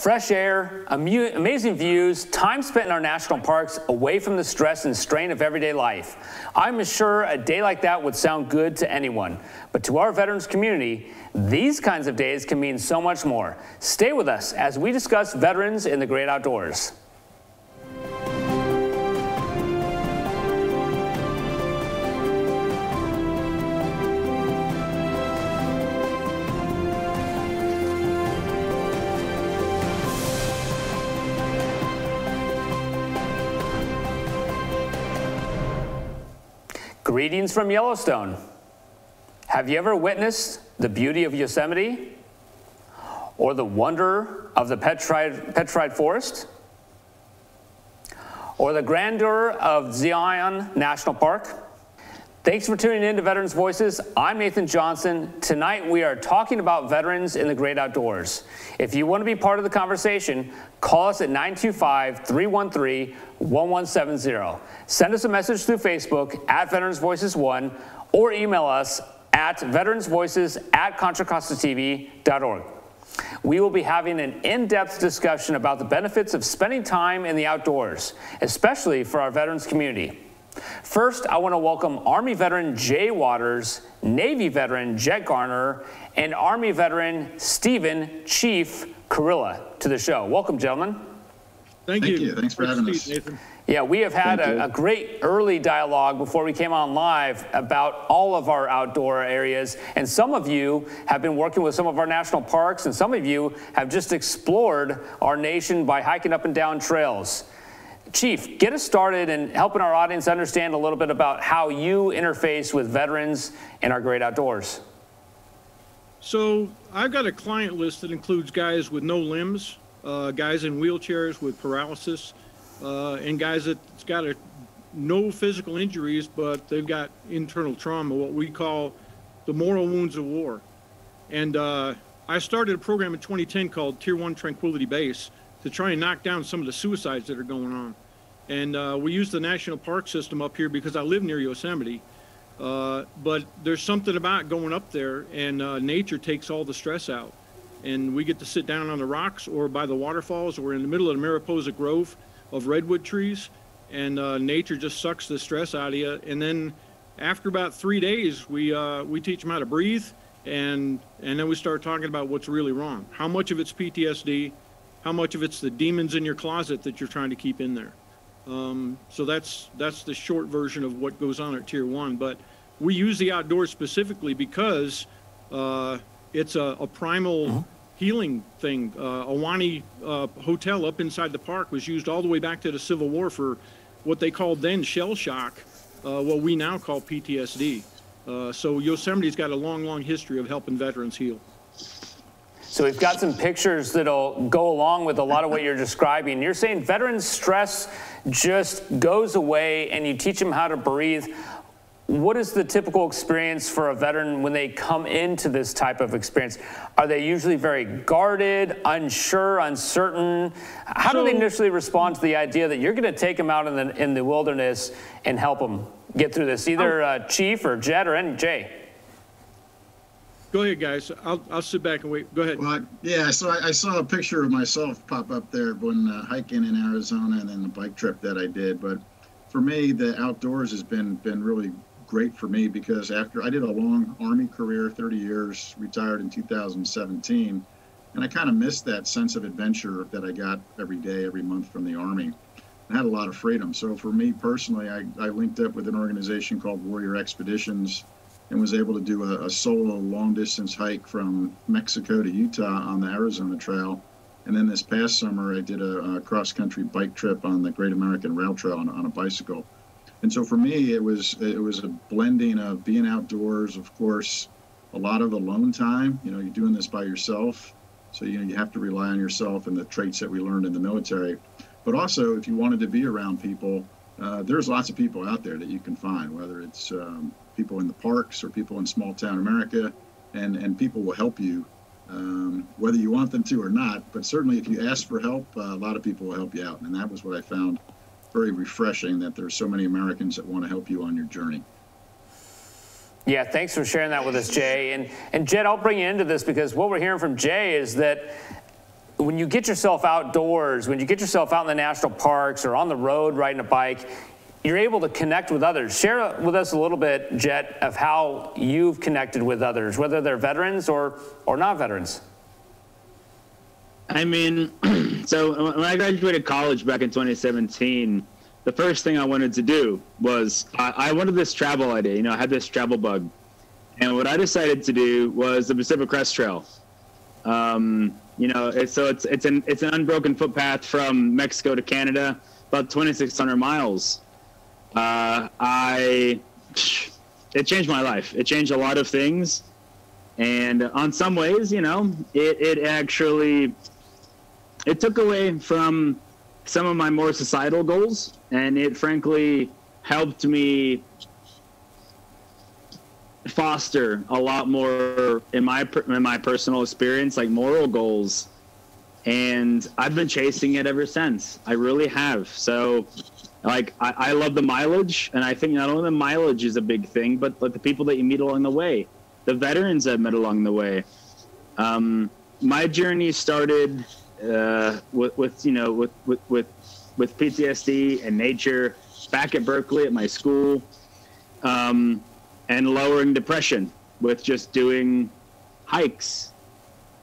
Fresh air, amazing views, time spent in our national parks away from the stress and strain of everyday life. I'm sure a day like that would sound good to anyone. But to our veterans community, these kinds of days can mean so much more. Stay with us as we discuss veterans in the great outdoors. Greetings from Yellowstone. Have you ever witnessed the beauty of Yosemite or the wonder of the petrified forest or the grandeur of Zion National Park? Thanks for tuning in to Veterans Voices. I'm Nathan Johnson. Tonight we are talking about veterans in the great outdoors. If you want to be part of the conversation, call us at 925-313-1170. Send us a message through Facebook at Veterans Voices 1 or email us at veteransvoices@ContraCostaTV.org. We will be having an in-depth discussion about the benefits of spending time in the outdoors, especially for our veterans community. First, I want to welcome Army veteran Jay Waters, Navy veteran Jet Garner, and Army veteran Stephen Chief Carilla to the show. Welcome, gentlemen. Thank you. Thanks for having us, Nathan. Yeah, we have had a great early dialogue before we came on live about all of our outdoor areas. And some of you have been working with some of our national parks, and some of you have just explored our nation by hiking up and down trails. Chief, get us started in helping our audience understand a little bit about how you interface with veterans in our great outdoors. So I've got a client list that includes guys with no limbs, guys in wheelchairs with paralysis, and guys that's got no physical injuries, but they've got internal trauma, what we call the moral wounds of war. And I started a program in 2010 called Tier 1 Tranquility Base to try and knock down some of the suicides that are going on. And we use the national park system up here because I live near Yosemite. But there's something about going up there, and nature takes all the stress out. And we get to sit down on the rocks or by the waterfalls, or in the middle of the Mariposa Grove of redwood trees, and nature just sucks the stress out of you. And then after about 3 days, we teach them how to breathe, and then we start talking about what's really wrong. How much of it's PTSD? How much of it's the demons in your closet that you're trying to keep in there? So that's the short version of what goes on at Tier 1. But we use the outdoors specifically because it's a primal healing thing. Awani Hotel up inside the park was used all the way back to the Civil War for what they called then shell shock, what we now call PTSD. So Yosemite's got a long, long history of helping veterans heal. So we've got some pictures that'll go along with a lot of what you're describing. You're saying veterans' stress just goes away and you teach them how to breathe. What is the typical experience for a veteran when they come into this type of experience? Are they usually very guarded, unsure, uncertain? How do they initially respond to the idea that you're going to take them out in the wilderness and help them get through this? Either Chief or Jet or Jay. Go ahead, guys. I'll sit back and wait. Go ahead. Well, yeah, so I saw a picture of myself pop up there when hiking in Arizona and then the bike trip that I did. But for me, the outdoors has been really great for me because after I did a long Army career, 30 years, retired in 2017, and I kind of missed that sense of adventure that I got every day, every month from the Army. I had a lot of freedom. So for me personally, I linked up with an organization called Warrior Expeditions and was able to do a solo long-distance hike from Mexico to Utah on the Arizona Trail. And then this past summer, I did a cross-country bike trip on the Great American Rail Trail on a bicycle. And so for me, it was a blending of being outdoors, of course, a lot of alone time. You know, you're doing this by yourself, so you have to rely on yourself and the traits that we learned in the military. But also, if you wanted to be around people, there's lots of people out there that you can find, whether it's people in the parks or people in small town America, and people will help you, whether you want them to or not. But certainly if you ask for help, a lot of people will help you out. And that was what I found very refreshing, that there's so many Americans that want to help you on your journey. Yeah, thanks for sharing that with us, Jay. And Jed, I'll bring you into this because what we're hearing from Jay is that when you get yourself outdoors, when you get yourself out in the national parks or on the road riding a bike, you're able to connect with others. Share with us a little bit, Jet, of how you've connected with others, whether they're veterans or not veterans. I mean, so when I graduated college back in 2017, the first thing I wanted to do was I wanted this travel idea. You know, I had this travel bug. And what I decided to do was the Pacific Crest Trail. You know, it's an unbroken footpath from Mexico to Canada, about 2,600 miles. It changed my life. It changed a lot of things. And on some ways, you know, it actually took away from some of my more societal goals, and it frankly helped me foster a lot more in my personal experience, like moral goals. And I've been chasing it ever since. I really have. So like, I love the mileage, and I think not only the mileage is a big thing, but the people that you meet along the way, the veterans I've met along the way. My journey started with PTSD and nature back at Berkeley at my school, and lowering depression with just doing hikes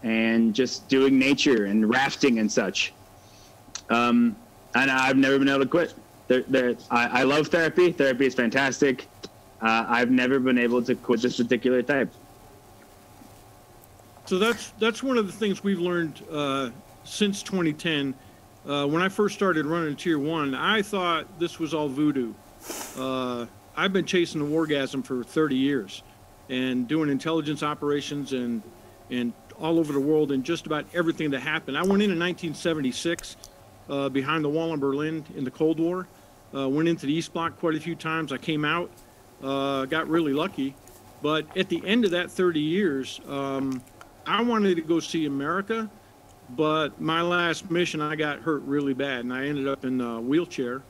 and just doing nature and rafting and such. And I've never been able to quit. I love therapy. Therapy is fantastic. I've never been able to quit this particular type. So that's one of the things we've learned since 2010. When I first started running Tier 1, I thought this was all voodoo. I've been chasing the wargasm for 30 years and doing intelligence operations and all over the world, and just about everything that happened. I went in 1976 behind the wall in Berlin in the Cold War. Went into the East Bloc quite a few times. I came out, got really lucky. But at the end of that 30 years, I wanted to go see America. But my last mission, I got hurt really bad, and I ended up in a wheelchair,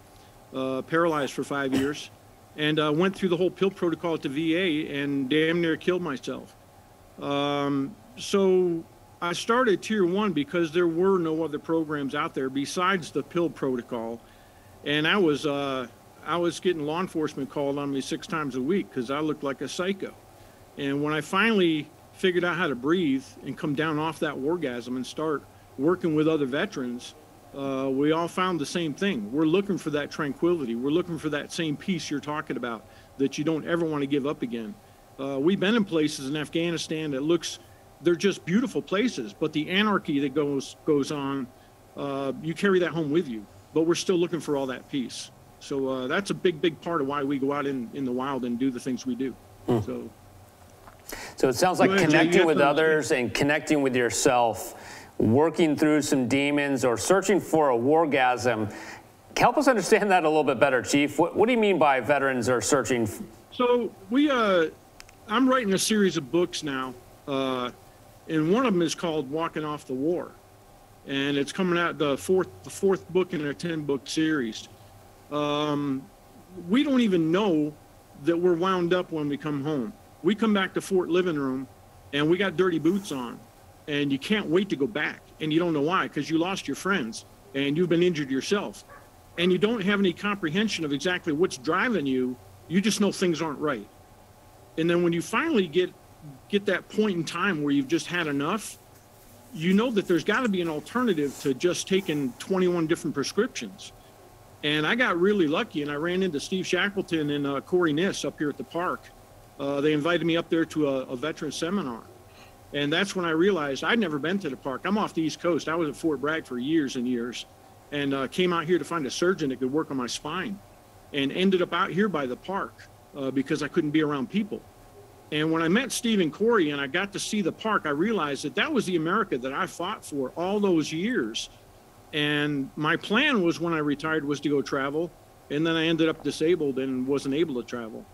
paralyzed for 5 years, and went through the whole pill protocol at the VA and damn near killed myself. So I started Tier 1 because there were no other programs out there besides the pill protocol, and I was getting law enforcement called on me 6 times a week because I looked like a psycho. And when I finally figured out how to breathe and come down off that wargasm and start working with other veterans, we all found the same thing. We're looking for that tranquility. We're looking for that same peace you're talking about, that you don't ever want to give up again. We've been in places in Afghanistan that they're just beautiful places, but the anarchy that goes on, you carry that home with you. But we're still looking for all that peace. So that's a big part of why we go out in the wild and do the things we do. So it sounds like connecting with others and connecting with yourself, working through some demons or searching for a wargasm. Help us understand that a little bit better, Chief. What do you mean by veterans are searching? So I'm writing a series of books now, and one of them is called Walking Off the War. And it's coming out, the fourth book in a 10-book series. We don't even know that we're wound up when we come home. We come back to Fort Living Room, and we got dirty boots on, and you can't wait to go back, and you don't know why, because you lost your friends, and you've been injured yourself, and you don't have any comprehension of exactly what's driving you. You just know things aren't right. And then when you finally get that point in time where you've just had enough, you know that there's got to be an alternative to just taking 21 different prescriptions. And I got really lucky, and I ran into Steve Shackleton and Corey Niss up here at the park. They invited me up there to a veteran seminar. And that's when I realized I'd never been to the park. I'm off the East Coast. I was at Fort Bragg for years and years, and came out here to find a surgeon that could work on my spine, and ended up out here by the park because I couldn't be around people. And when I met Steve and Corey and I got to see the park, I realized that was the America that I fought for all those years. And my plan was, when I retired, was to go travel. And then I ended up disabled and wasn't able to travel.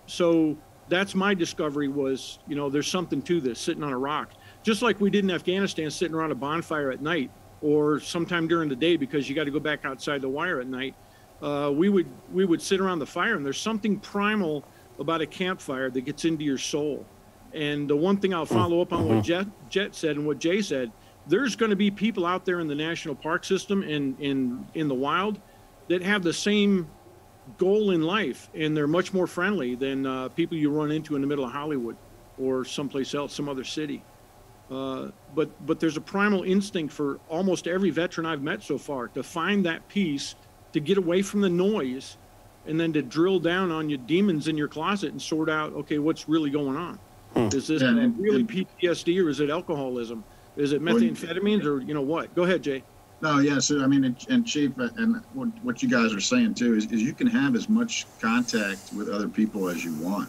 So that's my discovery was, there's something to this, sitting on a rock. Just like we did in Afghanistan, sitting around a bonfire at night or sometime during the day because you got to go back outside the wire at night. We would sit around the fire, and there's something primal about a campfire that gets into your soul. And the one thing I'll follow up on what Jet said and what Jay said, there's going to be people out there in the national park system and in the wild that have the same goal in life, and they're much more friendly than people you run into in the middle of Hollywood or someplace else, some other city. But there's a primal instinct for almost every veteran I've met so far to find that peace, to get away from the noise, and then to drill down on your demons in your closet and sort out, okay, what's really going on? Is this really PTSD, or is it alcoholism? Is it methamphetamines, or what? Go ahead, Jay. No, yeah. So I mean, and Chief, and what you guys are saying too is you can have as much contact with other people as you want.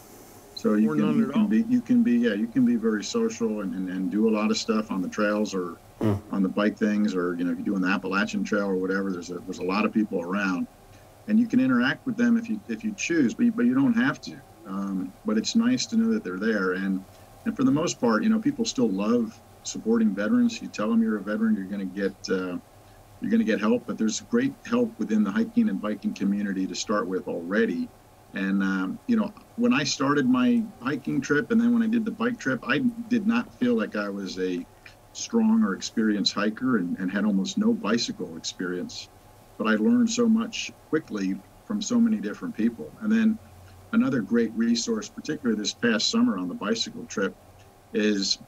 So you can be very social and do a lot of stuff on the trails or on the bike things, or if you're doing the Appalachian Trail or whatever. There's a lot of people around, and you can interact with them if you choose, but you don't have to. But it's nice to know that they're there, and for the most part, people still love supporting veterans. You tell them you're a veteran, you're going to get help, but there's great help within the hiking and biking community to start with already. And when I started my hiking trip, and then when I did the bike trip, I did not feel like I was a strong or experienced hiker, and had almost no bicycle experience. But I learned so much quickly from so many different people. And then another great resource, particularly this past summer on the bicycle trip, is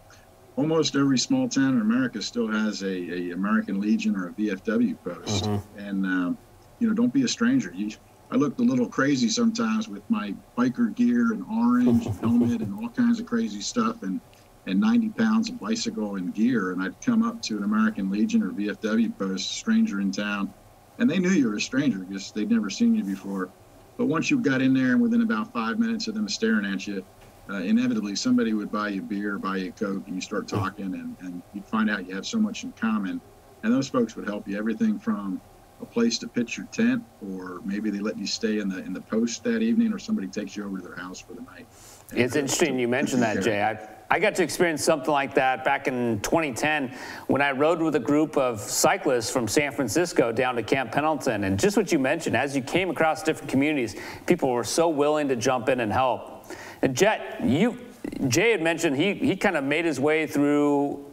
almost every small town in America still has a American Legion or a VFW post. And don't be a stranger. I looked a little crazy sometimes with my biker gear and orange helmet and all kinds of crazy stuff, and 90 pounds of bicycle and gear. And I'd come up to an American Legion or VFW post, stranger in town, and they knew you were a stranger because they'd never seen you before. But once you got in there, and within about 5 minutes of them staring at you, inevitably somebody would buy you beer, buy you a Coke, and you start talking, and you'd find out you have so much in common. And those folks would help you, everything from a place to pitch your tent, or maybe they let you stay in the post that evening, or somebody takes you over to their house for the night. It's interesting you mentioned that, Jay. I got to experience something like that back in 2010 when I rode with a group of cyclists from San Francisco down to Camp Pendleton. And just what you mentioned, as you came across different communities, people were so willing to jump in and help. And Jay had mentioned he kind of made his way through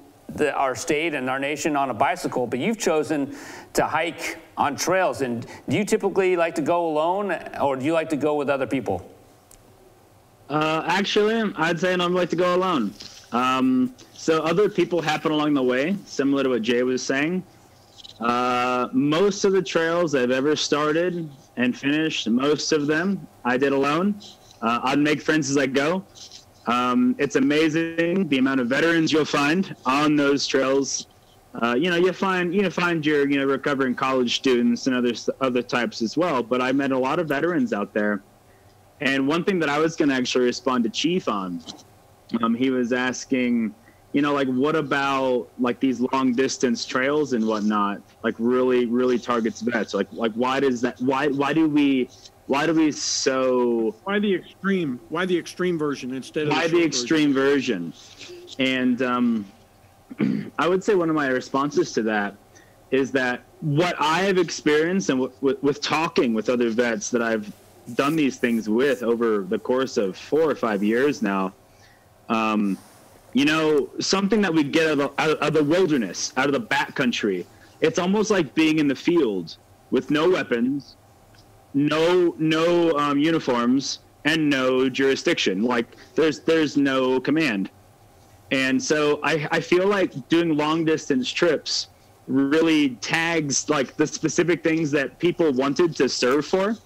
our state and our nation on a bicycle, but you've chosen to hike on trails. And do you typically like to go alone, or do you like to go with other people? Actually, I'd say I'd like to go alone. So other people happen along the way, similar to what Jay was saying. Most of the trails I've ever started and finished, most of them I did alone. I'd make friends as I go. It's amazing the amount of veterans you'll find on those trails. You find your recovering college students and other types as well. But I met a lot of veterans out there. And one thing that I was going to actually respond to Chief on, he was asking, what about like these long distance trails and whatnot, like really targets vets? Like why does that? Why do we so? Why the extreme version instead of the extreme version? And I would say one of my responses to that is that what I have experienced, and with talking with other vets that I've done these things with over the course of 4 or 5 years now, something that we get out of the wilderness, out of the backcountry, it's almost like being in the field with no weapons, no uniforms, and no jurisdiction. Like there's no command. And so I feel like doing long distance trips really tags like the specific things that people wanted to serve for.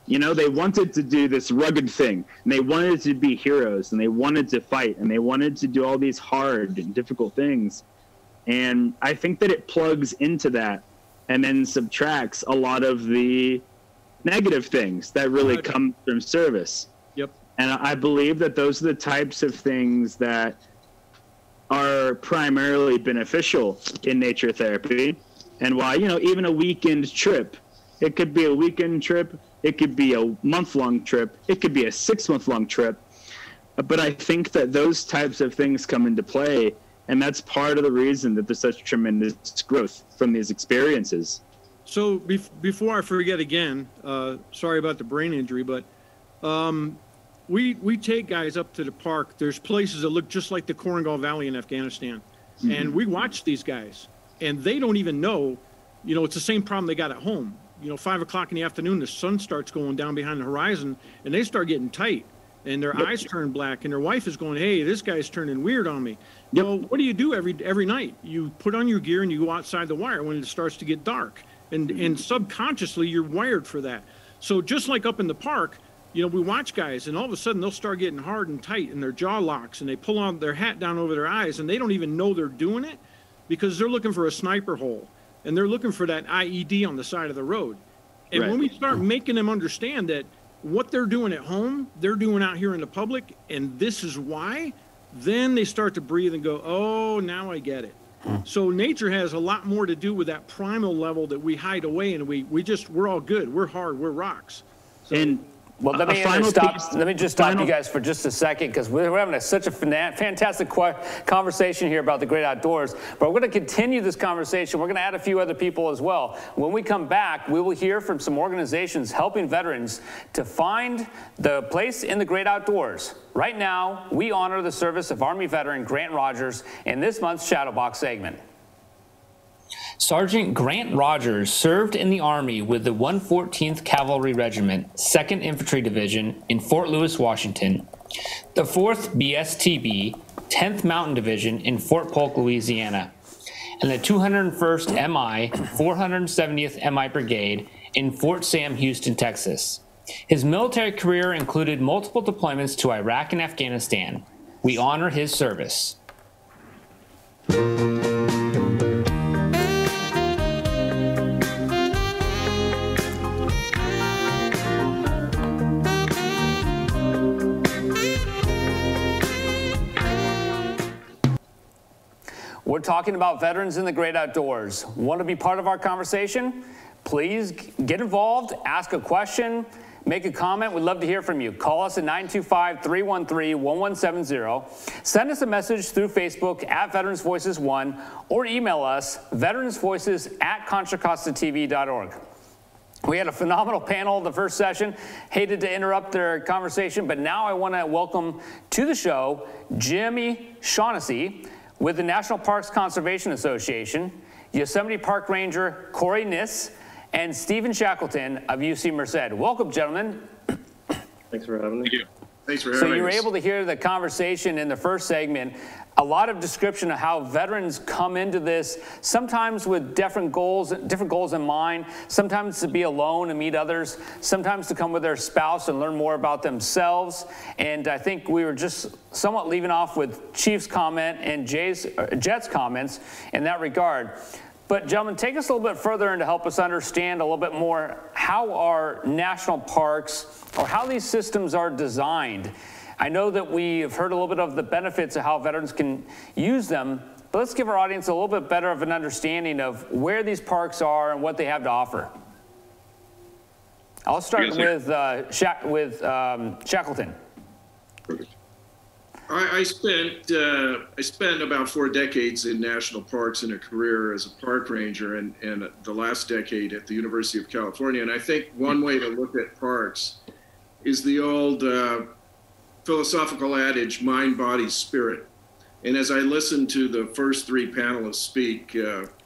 They wanted to do this rugged thing, and they wanted to be heroes, and they wanted to fight, and they wanted to do all these hard and difficult things. And I think that it plugs into that and then subtracts a lot of the negative things that really come from service. Yep. And I believe that those are the types of things that are primarily beneficial in nature therapy. And why, even a weekend trip, it could be a weekend trip, it could be a month-long trip, it could be a 6-month-long trip. But I think that those types of things come into play, and that's part of the reason that there's such tremendous growth from these experiences. So before I forget again, sorry about the brain injury, but we take guys up to the park. There's places that look just like the Korengal Valley in Afghanistan. And we watch these guys, and they don't even know, you know, it's the same problem they got at home. You know, 5 o'clock in the afternoon, the sun starts going down behind the horizon, and they start getting tight, and their eyes turn black, and their wife is going, hey, this guy's turning weird on me. Well, what do you do every night? You put on your gear and you go outside the wire when it starts to get dark, and subconsciously you're wired for that. So just like up in the park, you know, we watch guys, and all of a sudden they'll start getting hard and tight, and their jaw locks, and they pull on their hat down over their eyes, and they don't even know they're doing it because they're looking for a sniper hole, and they're looking for that IED on the side of the road. And when we start making them understand that what they're doing at home, they're doing out here in the public, and this is why, then they start to breathe and go, oh, now I get it. So nature has a lot more to do with that primal level that we hide away, and we're all good. We're hard. We're rocks. So, And Well, let me just stop you guys for just a second, because we're having such a fantastic conversation here about the great outdoors. But we're going to continue this conversation. We're going to add a few other people as well. When we come back, we will hear from some organizations helping veterans to find the place in the great outdoors. Right now, we honor the service of Army veteran Grant Rogers in this month's Shadowbox segment. Sergeant Grant Rogers served in the Army with the 114th Cavalry Regiment, 2nd Infantry Division in Fort Lewis, Washington, the 4th BSTB, 10th Mountain Division in Fort Polk, Louisiana, and the 201st MI, 470th MI Brigade in Fort Sam Houston, Texas. His military career included multiple deployments to Iraq and Afghanistan. We honor his service. We're talking about veterans in the great outdoors. Want to be part of our conversation? Please get involved, ask a question, make a comment. We'd love to hear from you. Call us at 925-313-1170. Send us a message through Facebook at Veterans Voices 1, or email us veteransvoices@ContraCostaTV.org. We had a phenomenal panel in the first session. Hated to interrupt their conversation, but now I want to welcome to the show Jimmy Shaughnessy with the National Parks Conservation Association, Yosemite Park Ranger Corey Niss, and Stephen Shackleton of UC Merced. Welcome, gentlemen. Thanks for having me. Thank you. Thanks for having us. So you were able to hear the conversation in the first segment, a lot of description of how veterans come into this, sometimes with different goals in mind, sometimes to be alone and meet others, sometimes to come with their spouse and learn more about themselves. And I think we were just somewhat leaving off with Chief's comment and Jet's comments in that regard. But gentlemen, take us a little bit further and to help us understand a little bit more how our national parks, or how these systems are designed. I know that we've heard a little bit of the benefits of how veterans can use them, but let's give our audience a little bit better of an understanding of where these parks are and what they have to offer. I'll start with Shackleton. Perfect. I spent about 4 decades in national parks in a career as a park ranger, and the last decade at the University of California. And I think one way to look at parks is the old philosophical adage, mind, body, spirit. And as I listened to the first 3 panelists speak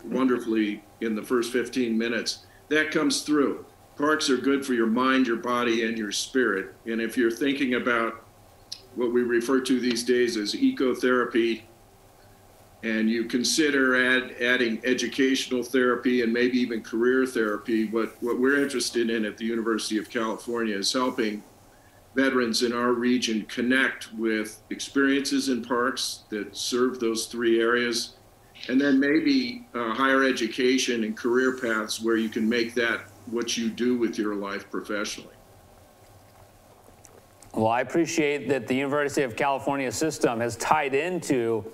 wonderfully in the first 15 minutes, that comes through. Parks are good for your mind, your body, and your spirit. And if you're thinking about what we refer to these days as ecotherapy, and you consider adding educational therapy and maybe even career therapy, what we're interested in at the University of California is helping veterans in our region connect with experiences in parks that serve those 3 areas, and then maybe higher education and career paths where you can make that what you do with your life professionally. Well, I appreciate that the University of California system has tied into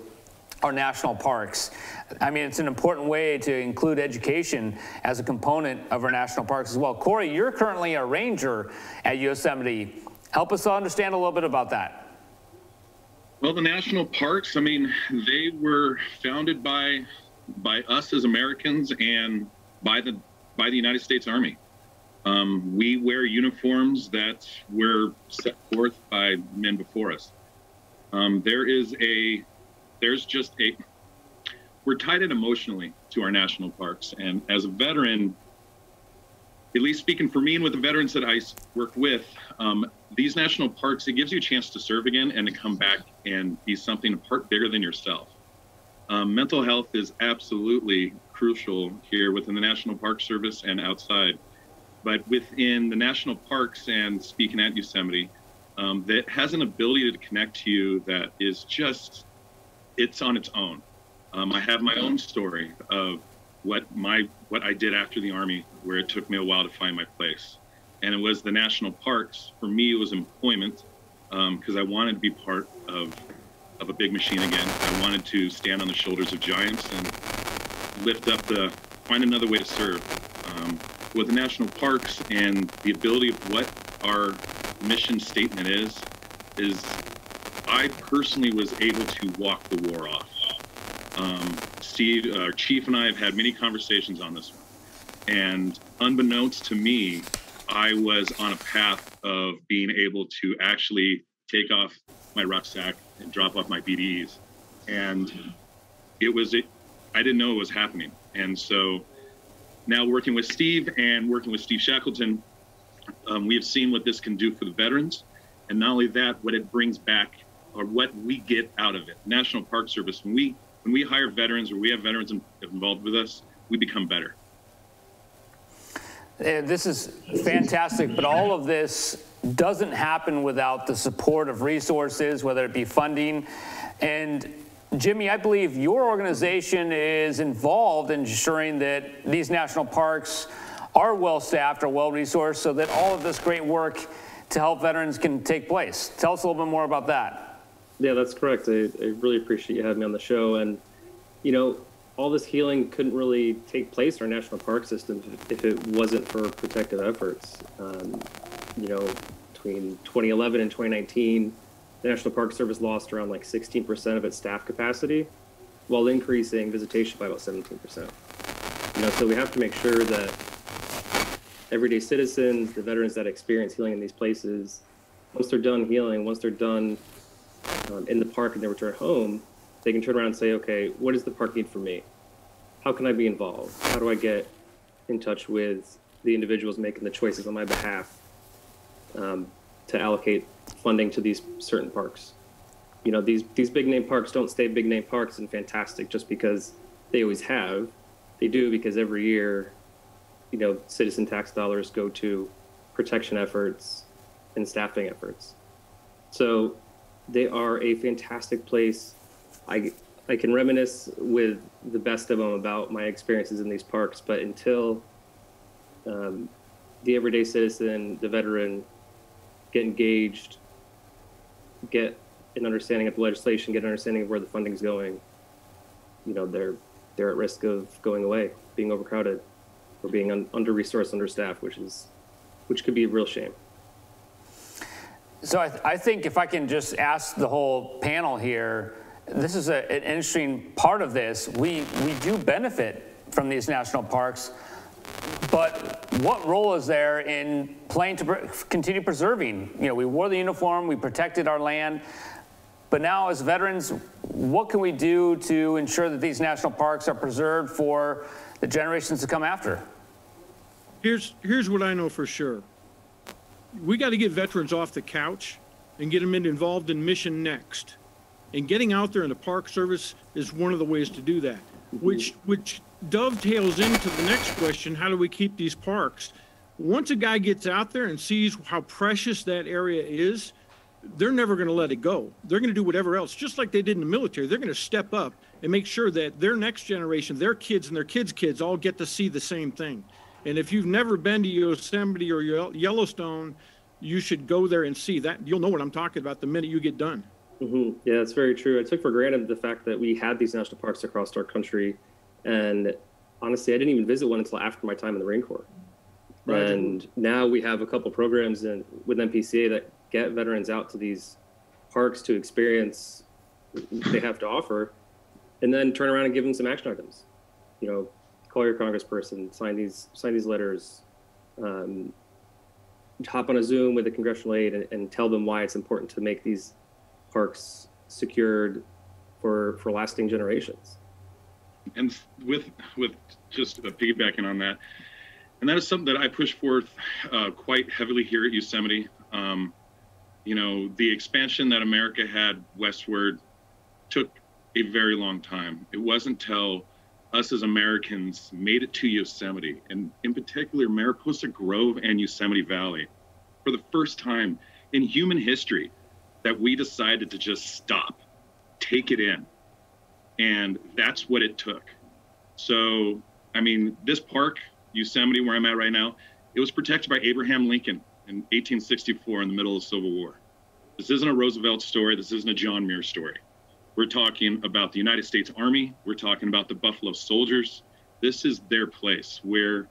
our national parks. I mean, it's an important way to include education as a component of our national parks as well. Corey, you're currently a ranger at Yosemite. Help us understand a little bit about that. Well, the national parks, I mean, they were founded by us as Americans and by the United States Army. We wear uniforms that were set forth by men before us. we're tied in emotionally to our national parks. And as a veteran, at least speaking for me and with the veterans that I work with, these national parks, it gives you a chance to serve again and to come back and be something a part bigger than yourself. Mental health is absolutely crucial here within the National Park Service and outside. But within the national parks and speaking at Yosemite, that has an ability to connect to you that is just, it's on its own. I have my own story of what I did after the Army, where it took me a while to find my place. And it was the national parks. For me, it was employment, because I wanted to be part of a big machine again. I wanted to stand on the shoulders of giants and find another way to serve. With the national parks and the ability of what our mission statement is I personally was able to walk the war off. Steve, our chief, and I have had many conversations on this one. And unbeknownst to me, I was on a path of being able to actually take off my rucksack and drop off my BDEs. And I didn't know it was happening. And so now working with Steve and working with Steve Shackleton, we have seen what this can do for the veterans. And not only that, what it brings back or what we get out of it. National Park Service, when we hire veterans or we have veterans involved with us, we become better. This is fantastic, but all of this doesn't happen without the support of resources, whether it be funding. And Jimmy, I believe your organization is involved in ensuring that these national parks are well-staffed or well-resourced so that all of this great work to help veterans can take place. Tell us a little bit more about that. Yeah, that's correct. I really appreciate you having me on the show. And, you know, all this healing couldn't really take place in our national park system if it wasn't for protective efforts. You know, between 2011 and 2019, the National Park Service lost around like 16% of its staff capacity, while increasing visitation by about 17%. You know, so we have to make sure that everyday citizens, the veterans that experience healing in these places, once they're done healing, once they're done in the park and they return home, they can turn around and say, okay, what does the park need from me? How can I be involved? How do I get in touch with the individuals making the choices on my behalf to allocate funding to these certain parks? You know, these big name parks don't stay big name parks and fantastic just because they always have. They do because every year, you know, citizen tax dollars go to protection efforts and staffing efforts. So they are a fantastic place. I can reminisce with the best of them about my experiences in these parks, but until the everyday citizen, the veteran, get engaged, get an understanding of the legislation, get an understanding of where the funding's going, you know, they're at risk of going away, being overcrowded, or being under-resourced, understaffed, which could be a real shame. So I think if I can just ask the whole panel here, this is an interesting part of this. We do benefit from these national parks, but what role is there in playing to continue preserving? You know, we wore the uniform, we protected our land, but now as veterans, what can we do to ensure that these national parks are preserved for the generations to come after? Here's what I know for sure. We got to get veterans off the couch and get them involved in Mission Next. And getting out there in the Park Service is one of the ways to do that, which dovetails into the next question: how do we keep these parks? Once a guy gets out there and sees how precious that area is, they're never going to let it go. They're going to do whatever else, just like they did in the military. They're going to step up and make sure that their next generation, their kids and their kids' kids all get to see the same thing. And if you've never been to Yosemite or Yellowstone, you should go there and see that. You'll know what I'm talking about the minute you get done. Mm-hmm. Yeah, that's very true. I took for granted the fact that we had these national parks across our country. And honestly, I didn't even visit one until after my time in the Marine Corps. Right. And now we have a couple programs with MPCA that get veterans out to these parks to experience what they have to offer, and then turn around and give them some action items. You know, call your congressperson, sign these letters, hop on a Zoom with a congressional aide and tell them why it's important to make these parks secured for lasting generations. and with just piggybacking on that, and that is something that I push forth quite heavily here at Yosemite. You know, the expansion that America had westward took a very long time. It wasn't until us as Americans made it to Yosemite, and in particular Mariposa Grove and Yosemite Valley, for the first time in human history, that we decided to just stop, take it in. And that's what it took. So, I mean, this park, Yosemite, where I'm at right now, it was protected by Abraham Lincoln in 1864 in the middle of the Civil War. This isn't a Roosevelt story. This isn't a John Muir story. We're talking about the United States Army. We're talking about the Buffalo Soldiers. This is their place where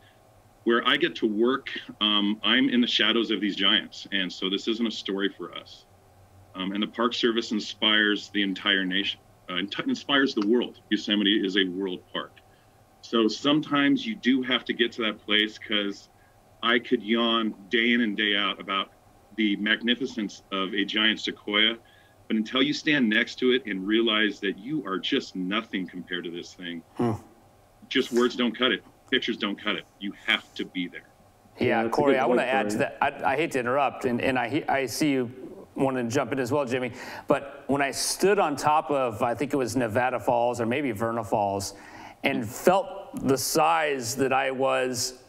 I get to work. I'm in the shadows of these giants. And so this isn't a story for us. And the Park Service inspires the entire nation, inspires the world. Yosemite is a world park. So sometimes you do have to get to that place, because I could yawn day in and day out about the magnificence of a giant sequoia. But until you stand next to it and realize that you are just nothing compared to this thing, just words don't cut it. Pictures don't cut it. You have to be there. Yeah, Corey, I want to add to that. I hate to interrupt, and I see you wanting to jump in as well, Jimmy. But when I stood on top of, I think it was Nevada Falls or maybe Verna Falls, and felt the size that I was,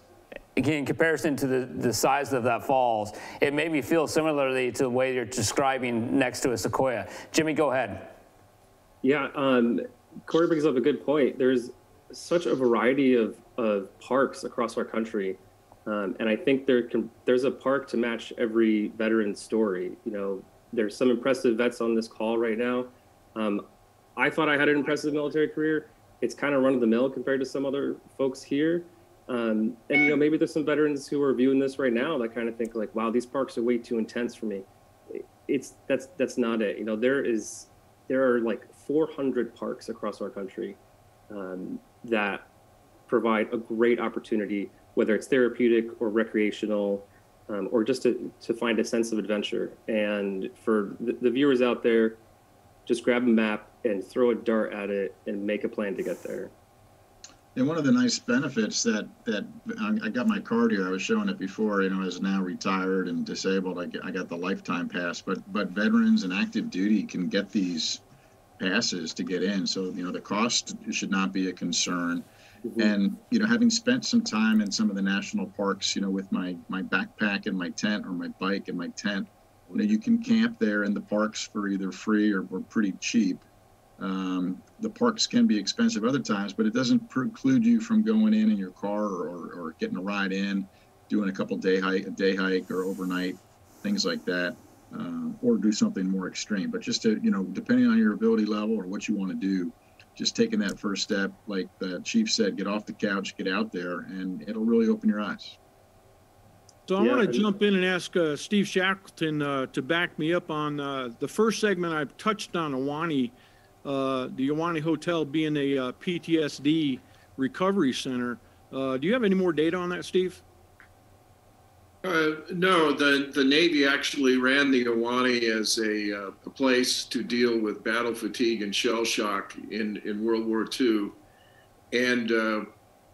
in comparison to the size of that falls, it made me feel similarly to the way you're describing next to a sequoia. Jimmy, go ahead. Yeah, Corey brings up a good point. There's such a variety of parks across our country, and I think there's a park to match every veteran's story. You know, there's some impressive vets on this call right now. I thought I had an impressive military career. It's kind of run-of-the-mill compared to some other folks here. And, you know, maybe there's some veterans who are viewing this right now that kind of think like, wow, these parks are way too intense for me. That's not it. You know, there are like 400 parks across our country that provide a great opportunity, whether it's therapeutic or recreational, or just to find a sense of adventure. And for the viewers out there, just grab a map and throw a dart at it and make a plan to get there. And one of the nice benefits that I got my card here, I was showing it before, you know, as now retired and disabled, I got the lifetime pass, but veterans and active duty can get these passes to get in. So, you know, the cost should not be a concern. Mm-hmm. And, you know, having spent some time in some of the national parks, you know, with my backpack and my tent, or my bike and my tent, you know, you can camp there in the parks for either free or pretty cheap. The parks can be expensive other times, but it doesn't preclude you from going in your car or getting a ride in, doing a couple day hike or overnight, things like that, or do something more extreme. But just to, you know, depending on your ability level or what you want to do, just taking that first step, like the chief said, get off the couch, get out there, and it'll really open your eyes. So I want to jump in and ask Steve Shackleton to back me up on the first segment. I've touched on Ahwahnee. The Ahwahnee Hotel being a PTSD recovery center. Do you have any more data on that, Steve? No, the Navy actually ran the Ahwahnee as a place to deal with battle fatigue and shell shock in World War II. And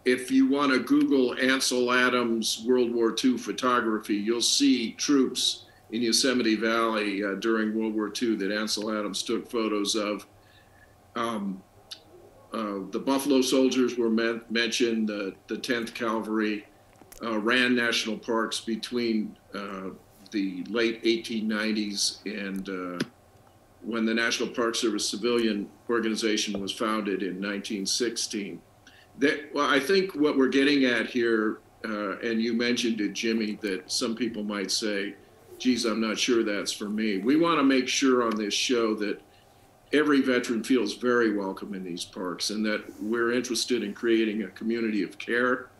if you want to Google Ansel Adams World War II photography, you'll see troops in Yosemite Valley during World War II that Ansel Adams took photos of. The Buffalo Soldiers were mentioned, the 10th Cavalry ran national parks between the late 1890s and when the National Park Service civilian organization was founded in 1916. Well, I think what we're getting at here, and you mentioned it, Jimmy, that some people might say, geez, I'm not sure that's for me. We want to make sure on this show that every veteran feels very welcome in these parks, and that we're interested in creating a community of care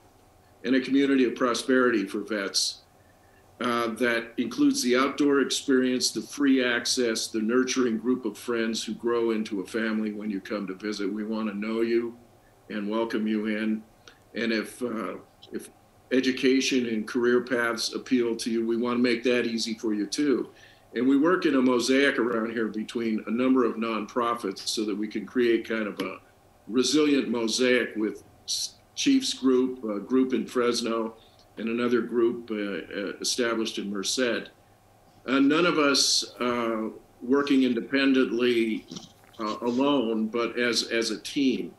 and a community of prosperity for vets that includes the outdoor experience, the free access, the nurturing group of friends who grow into a family when you come to visit. We want to know you and welcome you in. And if education and career paths appeal to you, we want to make that easy for you too. And we work in a mosaic around here between a number of nonprofits so that we can create kind of resilient mosaic with Chiefs group, a group in Fresno, and another group established in Merced. None of us working independently alone, but as a team.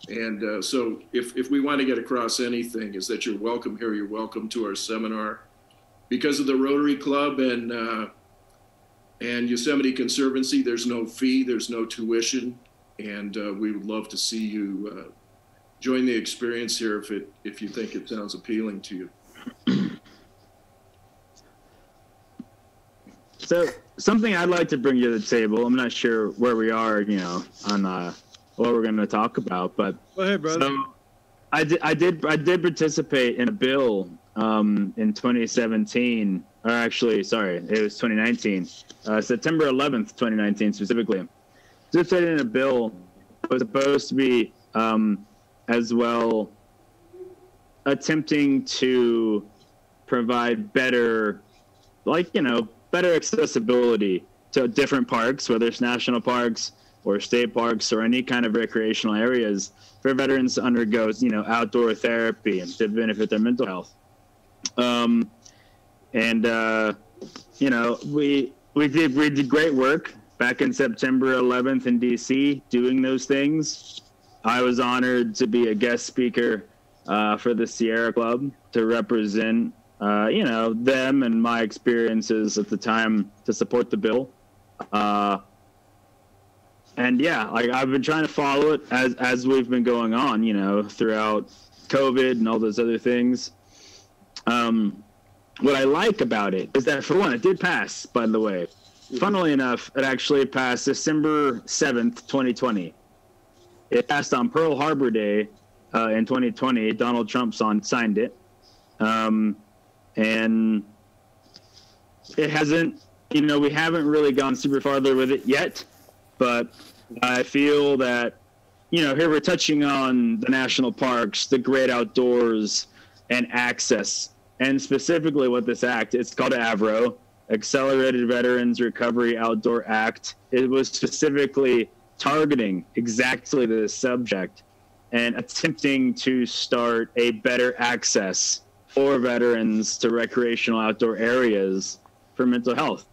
And so if we want to get across anything, is that you're welcome here, you're welcome to our seminar. Because of the Rotary Club and Yosemite Conservancy, there's no fee, there's no tuition, and we would love to see you join the experience here if you think it sounds appealing to you. So something I'd like to bring to the table. I'm not sure where we are, on what we're going to talk about, but go ahead, brother. So I did participate in a bill in 2017, or actually, sorry, it was 2019, September 11th, 2019 specifically. Participated in a bill that was supposed to be as well attempting to provide better, better accessibility to different parks, whether it's national parks or state parks or any kind of recreational areas for veterans to undergo, outdoor therapy and to benefit their mental health. We did great work back in September 11th in DC doing those things. I was honored to be a guest speaker for the Sierra Club to represent them and my experiences at the time to support the bill. I've been trying to follow it as we've been going on, throughout COVID and all those other things. What I like about it is that, for one, it did pass, by the way. Funnily enough, it actually passed December 7th, 2020. It passed on Pearl Harbor Day in 2020. Donald Trump signed it. And it hasn't, we haven't really gone super farther with it yet, but I feel that, here we're touching on the national parks, the great outdoors, and access, and specifically what this act, it's called AVRO, Accelerated Veterans Recovery Outdoor Act. It was specifically targeting exactly this subject and attempting to start a better access for veterans to recreational outdoor areas for mental health.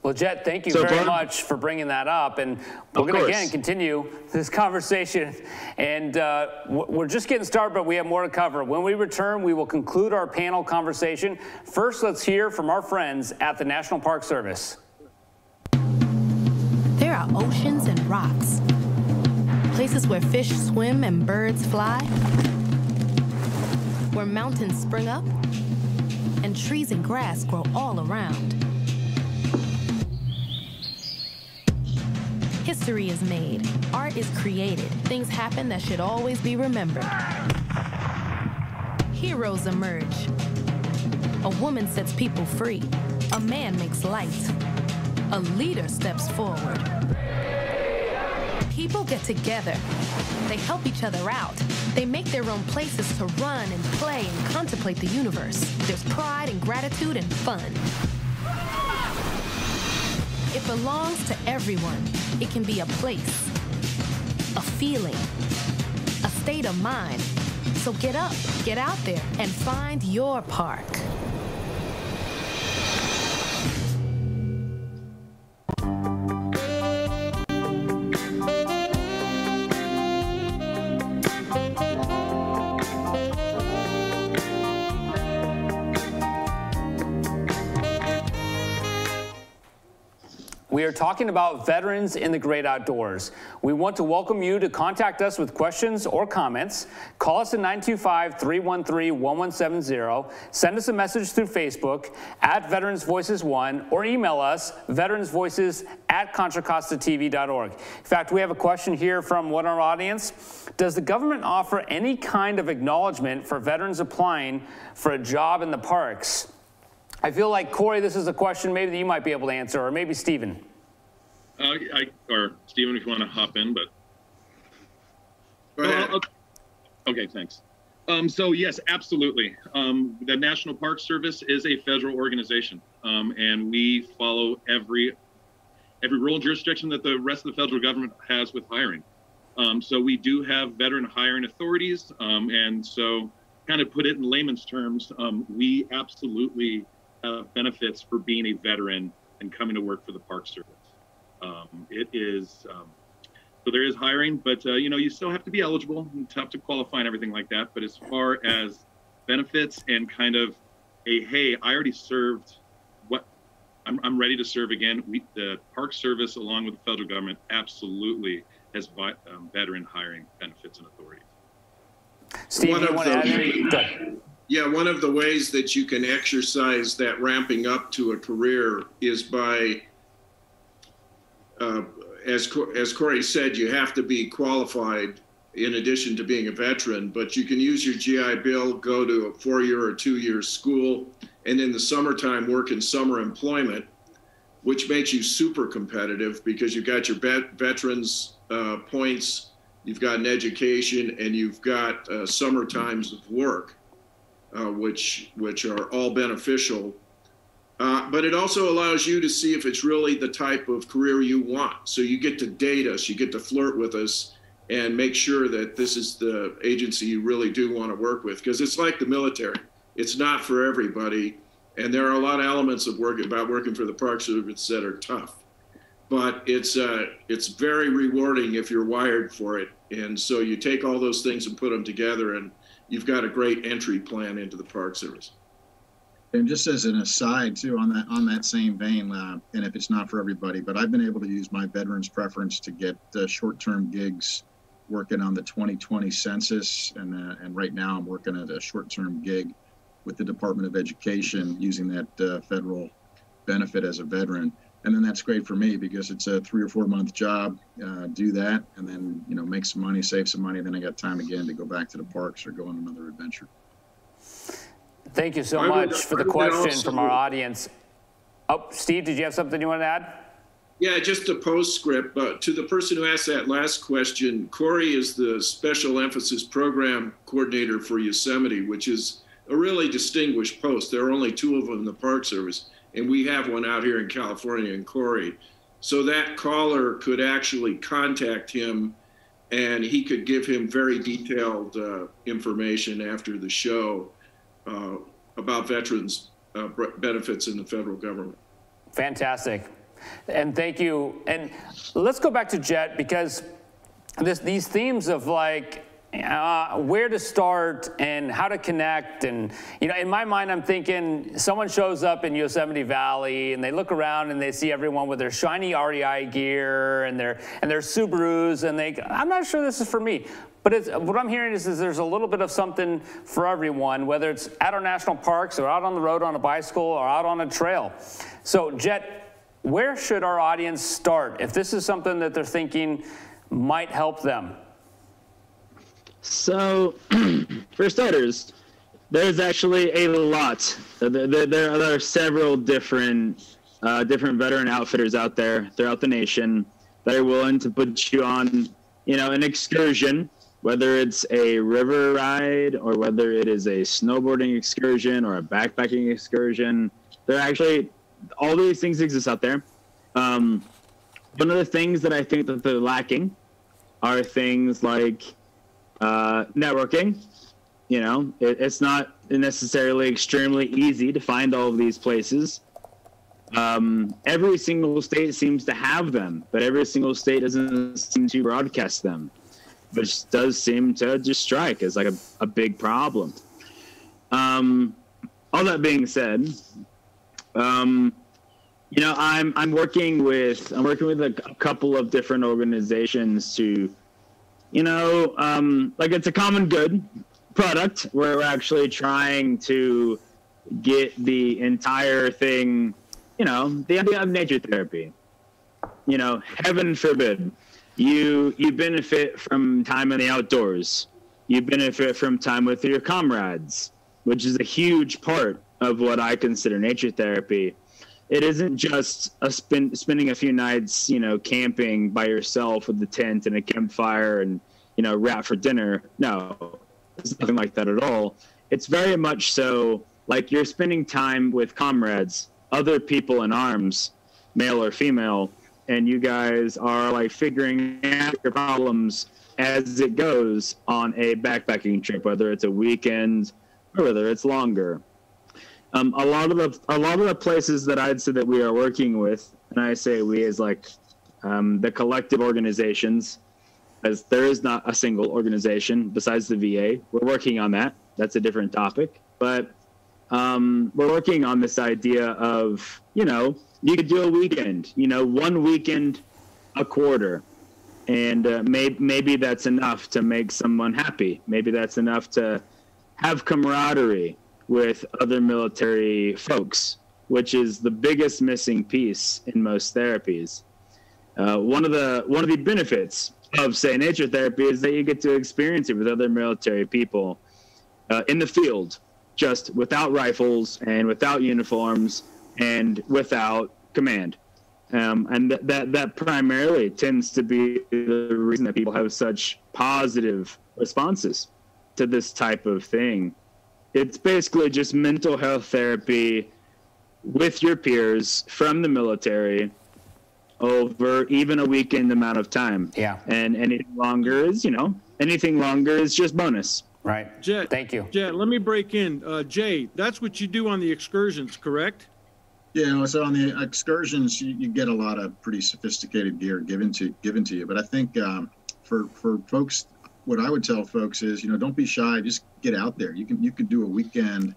Well, Jet, thank you very much for bringing that up. And we're going to, again, continue this conversation. And we're just getting started, but we have more to cover. When we return, we will conclude our panel conversation. First, let's hear from our friends at the National Park Service. There are oceans and rocks, places where fish swim and birds fly, where mountains spring up and trees and grass grow all around. History is made, art is created, things happen that should always be remembered. Heroes emerge. A woman sets people free. A man makes light. A leader steps forward. People get together. They help each other out. They make their own places to run and play and contemplate the universe. There's pride and gratitude and fun. It belongs to everyone. It can be a place, a feeling, a state of mind. So get up, get out there, and find your park. We are talking about veterans in the great outdoors. We want to welcome you to contact us with questions or comments. Call us at 925-313-1170. Send us a message through Facebook at Veterans Voices 1 or email us veteransvoices@ContraCostaTV.org. In fact, we have a question here from one of our audience. Does the government offer any kind of acknowledgement for veterans applying for a job in the parks? I feel like, Corey, this is a question maybe that you might be able to answer, or maybe Stephen. Or Stephen, if you want to hop in, but. Okay, thanks. So yes, absolutely. The National Park Service is a federal organization, and we follow every rural jurisdiction that the rest of the federal government has with hiring. So we do have veteran hiring authorities. And so kind of put it in layman's terms, we absolutely have benefits for being a veteran and coming to work for the Park Service. It is, so there is hiring, but you know, you still have to be eligible and have to qualify and everything like that. But as far as benefits and kind of a, hey, I already served, I'm ready to serve again. The Park Service, along with the federal government, absolutely has veteran hiring benefits and authorities. Steve, you want to add anything? Yeah, one of the ways that you can exercise that ramping up to a career is by, as Corey said, you have to be qualified in addition to being a veteran, but you can use your GI Bill, go to a 4-year or 2-year school, and in the summertime work in summer employment, which makes you super competitive because you've got your veterans points, you've got an education, and you've got summer times of work, which are all beneficial. But it also allows you to see if it's really the type of career you want. So you get to date us, you get to flirt with us, and make sure that this is the agency you really do want to work with. Because it's like the military. It's not for everybody. And there are a lot of elements of working for the Park Service that are tough. But it's very rewarding if you're wired for it. And so you take all those things and put them together, and you've got a great entry plan into the Park Service. And just as an aside too, on that same vein, and if it's not for everybody, but I've been able to use my veterans preference to get short-term gigs working on the 2020 census, and right now I'm working at a short-term gig with the Department of Education using that federal benefit as a veteran. And then that's great for me because it's a 3 or 4 month job. Do that, and then make some money, save some money. Then I got time again to go back to the parks or go on another adventure. Thank you so much for the question from our audience. Oh, Steve, did you have something you want to add? Yeah, just a postscript. But to the person who asked that last question, Corey is the Special Emphasis Program Coordinator for Yosemite, which is a really distinguished post. There are only 2 of them in the Park Service, and we have one out here in California in Corey. So that caller could actually contact him, and he could give him very detailed information after the show about veterans benefits in the federal government. Fantastic. And thank you. And let's go back to Jet, because these themes of like where to start and how to connect, and in my mind I'm thinking someone shows up in Yosemite Valley and they look around and they see everyone with their shiny REI gear and their Subarus, and I'm not sure this is for me. But what I'm hearing is there's a little bit of something for everyone, whether it's at our national parks or out on the road on a bicycle or out on a trail. So Jet, where should our audience start if this is something that they're thinking might help them? So, for starters, there's actually a lot. There are several different veteran outfitters out there throughout the nation that are willing to put you on, an excursion, whether it's a river ride or whether it is a snowboarding excursion or a backpacking excursion. They're actually, all these things exist out there. One of the things that I think that they're lacking are things like networking. It's not necessarily extremely easy to find all of these places. Every single state seems to have them, but every single state doesn't seem to broadcast them, which does seem to just strike as like a big problem. All that being said, I'm working with a couple of different organizations to, like it's a common good product where we're actually trying to get the entire thing, the idea of nature therapy. Heaven forbid, you benefit from time in the outdoors. You benefit from time with your comrades, which is a huge part of what I consider nature therapy. It isn't just spending a few nights, camping by yourself with the tent and a campfire and, wrap for dinner. No, it's nothing like that at all. It's very much so like you're spending time with comrades, other people in arms, male or female, and you guys are like figuring out your problems as it goes on a backpacking trip, whether it's a weekend or whether it's longer. A lot of the places that I'd say that we are working with, and I say we as like the collective organizations, as there is not a single organization besides the VA. We're working on that. That's a different topic, but we're working on this idea of, you know, you could do a weekend, you know, one weekend a quarter, and maybe that's enough to make someone happy. Maybe that's enough to have camaraderie with other military folks, which is the biggest missing piece in most therapies. One of the benefits of, say, nature therapy is that you get to experience it with other military people in the field, just without rifles and without uniforms and without command. And that primarily tends to be the reason that people have such positive responses to this type of thing. It's basically just mental health therapy with your peers from the military over even a weekend amount of time. Yeah. And anything longer is, you know, anything longer is just bonus. Right. Jet, thank you. Jet, let me break in. Jay, that's what you do on the excursions, correct? Yeah, so on the excursions, you get a lot of pretty sophisticated gear given to you. But I think for folks, what I would tell folks is, you know, don't be shy. Just get out there. You can do a weekend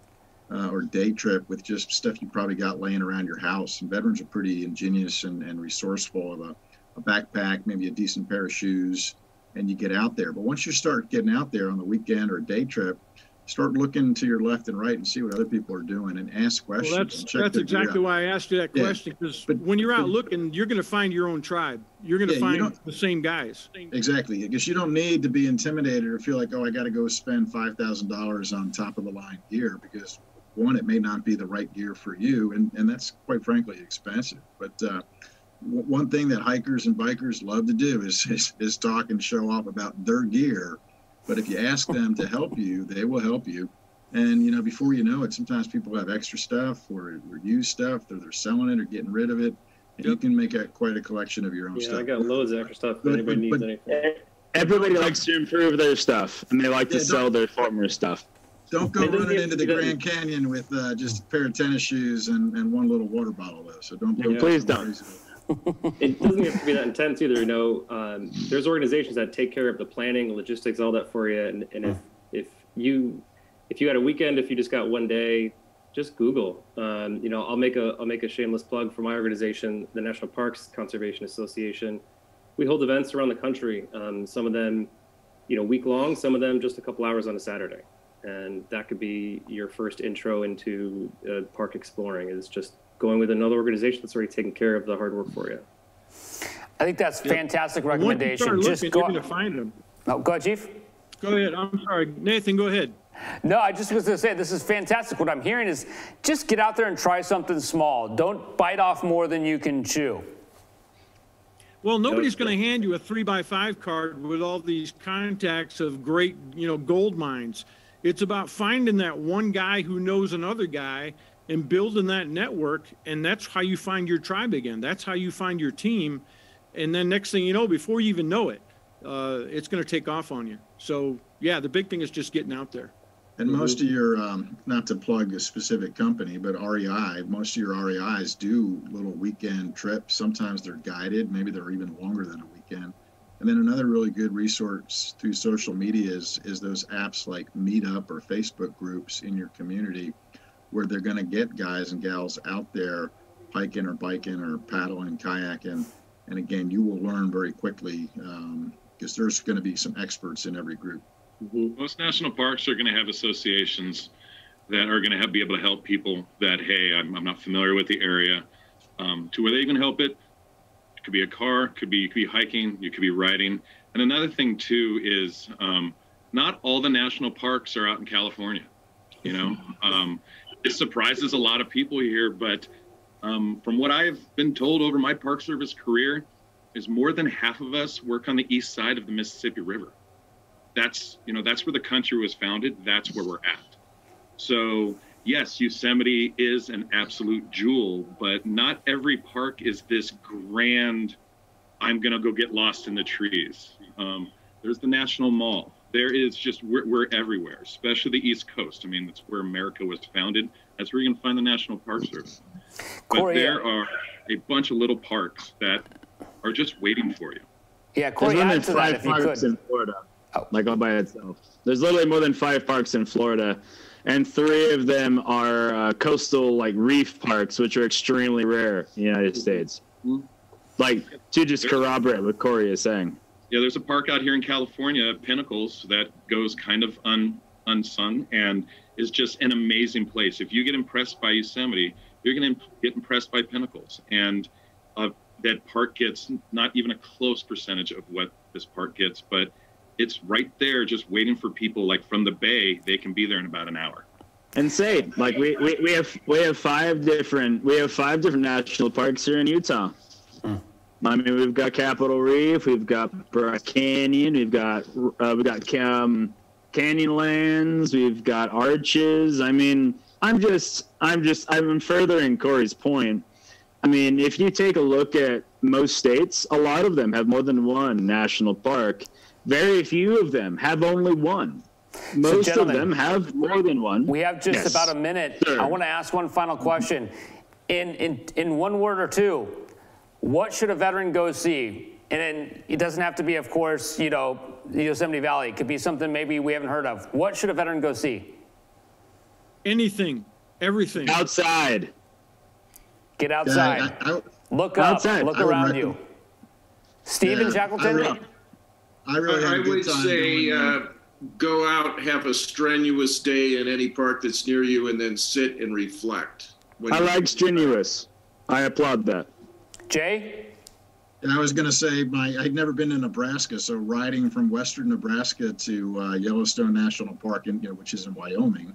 or day trip with just stuff you probably got laying around your house. And veterans are pretty ingenious and resourceful. Of a backpack, maybe a decent pair of shoes, and you get out there. But once you start getting out there on the weekend or a day trip, start looking to your left and right and see what other people are doing and ask questions. Well, that's exactly why I asked you that question, because when you're out looking, you're going to find your own tribe. You're going to find the same guys. Exactly, because you don't need to be intimidated or feel like, oh, I got to go spend $5,000 on top of the line gear, because one, it may not be the right gear for you, and that's quite frankly expensive. But one thing that hikers and bikers love to do is talk and show off about their gear. But if you ask them to help you, they will help you. And, you know, before you know it, sometimes people have extra stuff or used stuff, or they're selling it or getting rid of it. And you can make quite a collection of your own stuff. Yeah, I got loads of extra stuff if anybody needs anything. Everybody likes to improve their stuff, and they like to sell their former stuff. Don't go running into the Grand Canyon with just a pair of tennis shoes and one little water bottle, though. So don't. Please don't. It doesn't have to be that intense either. You know, there's organizations that take care of the planning, logistics, all that for you. And if you had a weekend, if you just got one day, just Google. You know, I'll make a shameless plug for my organization, the National Parks Conservation Association. We hold events around the country. Some of them, you know, week long. Some of them just a couple hours on a Saturday. And that could be your first intro into park exploring, is just going with another organization that's already taking care of the hard work for you. I think that's fantastic recommendation. Once you just you're going to find them. Oh, go ahead, Chief. Go ahead. I'm sorry. Nathan, go ahead. No, I just was going to say, this is fantastic. What I'm hearing is just get out there and try something small. Don't bite off more than you can chew. Well, nobody's going to hand you a 3x5 card with all these contacts of great, you know, gold mines. It's about finding that one guy who knows another guy and building that network, and that's how you find your tribe again. That's how you find your team, and then next thing you know, before you even know it, it's going to take off on you. So, yeah, the big thing is just getting out there. And most of your, not to plug a specific company, but REI, most of your REIs do little weekend trips. Sometimes they're guided, maybe they're even longer than a weekend. And then another really good resource through social media is those apps like Meetup or Facebook groups in your community, where they're going to get guys and gals out there hiking or biking or paddling, kayaking. And again, you will learn very quickly because there's going to be some experts in every group. Most national parks are going to have associations that are going to be able to help people that, hey, I'm not familiar with the area, to where they can help it. It could be a car, could be hiking, you could be riding. And another thing too is not all the national parks are out in California. You know, it surprises a lot of people here, but from what I've been told over my Park Service career, is more than half of us work on the east side of the Mississippi River. That's, you know, that's where the country was founded. That's where we're at. So yes, Yosemite is an absolute jewel, but not every park is this grand, I'm going to go get lost in the trees. There's the National Mall. There is just, we're everywhere, especially the East Coast. I mean, that's where America was founded. That's where you're going to find the National Park Service. But Corey, there are a bunch of little parks that are just waiting for you. Yeah, Corey, There's more add than to that 5 if you parks could. in Florida, like all by itself. There's literally more than 5 parks in Florida, and 3 of them are coastal, like reef parks, which are extremely rare in the United States. Like, to just corroborate what Corey is saying. Yeah, there's a park out here in California, Pinnacles, that goes kind of unsung and is just an amazing place. If you get impressed by Yosemite, you're going to get impressed by Pinnacles. And that park gets not even a close percentage of what this park gets, but it's right there just waiting for people. Like from the Bay, they can be there in about an hour. Insane. Like we have 5 different national parks here in Utah. I mean, we've got Capitol Reef, we've got Broad Canyon, we've got Canyonlands, we've got Arches. I mean, I'm furthering Corey's point. I mean, if you take a look at most states, a lot of them have more than one national park. Very few of them have only one. Most of them have more than one. We have just about a minute. Sure. I want to ask one final question. In one word or two, what should a veteran go see? And it doesn't have to be, of course, you know, Yosemite Valley. It could be something maybe we haven't heard of. What should a veteran go see? Anything, everything. Outside. Get outside. Look up. Outside. Look around you. Stephen Shackleton? I would say go out, have a strenuous day in any park that's near you, and then sit and reflect. I like strenuous. I applaud that. Jay? I was going to say I'd never been to Nebraska, so riding from western Nebraska to Yellowstone National Park, which is in Wyoming,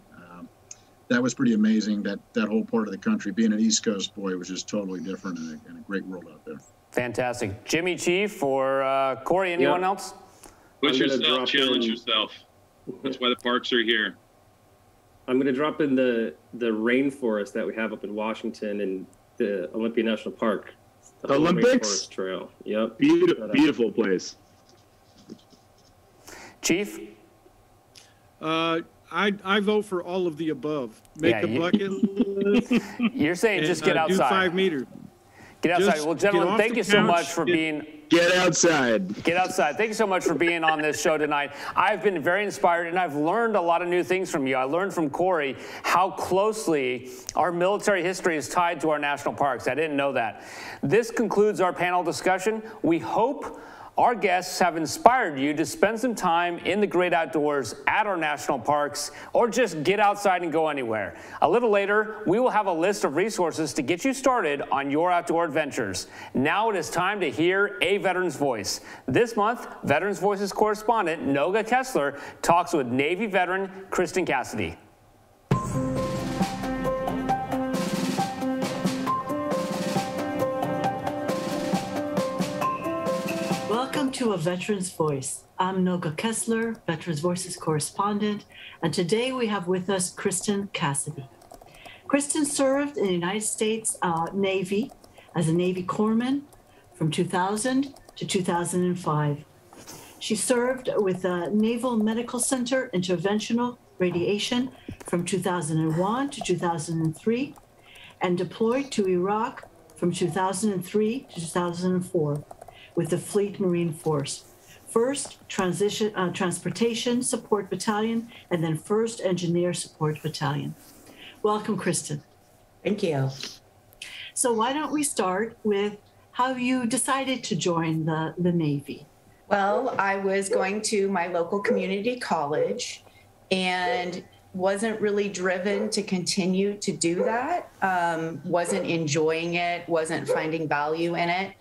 that was pretty amazing. That whole part of the country, being an East Coast boy, was just totally different and a great world out there. Fantastic. Jimmy, Chief, or Corey, anyone else? Push yourself, challenge yourself. That's why the parks are here. I'm going to drop in the rainforest that we have up in Washington and the Olympia National Park. The Olympics Rainforest Trail. Yep. Beautiful place. Chief? I vote for all of the above. Make a bucket list. You're saying just get outside. Do 5 meters. Get outside. Well, gentlemen, thank you so much for being... Get outside. Get outside. Thank you so much for being on this show tonight. I've been very inspired, and I've learned a lot of new things from you. I learned from Corey how closely our military history is tied to our national parks. I didn't know that. This concludes our panel discussion. We hope our guests have inspired you to spend some time in the great outdoors at our national parks, or just get outside and go anywhere. A little later, we will have a list of resources to get you started on your outdoor adventures. Now it is time to hear a veteran's voice. This month, Veterans Voices correspondent Noga Kessler talks with Navy veteran Kristen Cassidy. Welcome to A Veteran's Voice. I'm Noga Kessler, Veterans Voices correspondent, and today we have with us Kristen Cassidy. Kristen served in the United States Navy as a Navy corpsman from 2000 to 2005. She served with the Naval Medical Center Interventional Radiation from 2001 to 2003 and deployed to Iraq from 2003 to 2004. With the Fleet Marine Force, 1st Transportation Support Battalion, and then 1st Engineer Support Battalion. Welcome, Kristen. Thank you. So why don't we start with how you decided to join the Navy? Well, I was going to my local community college and wasn't really driven to continue to do that, wasn't enjoying it, wasn't finding value in it.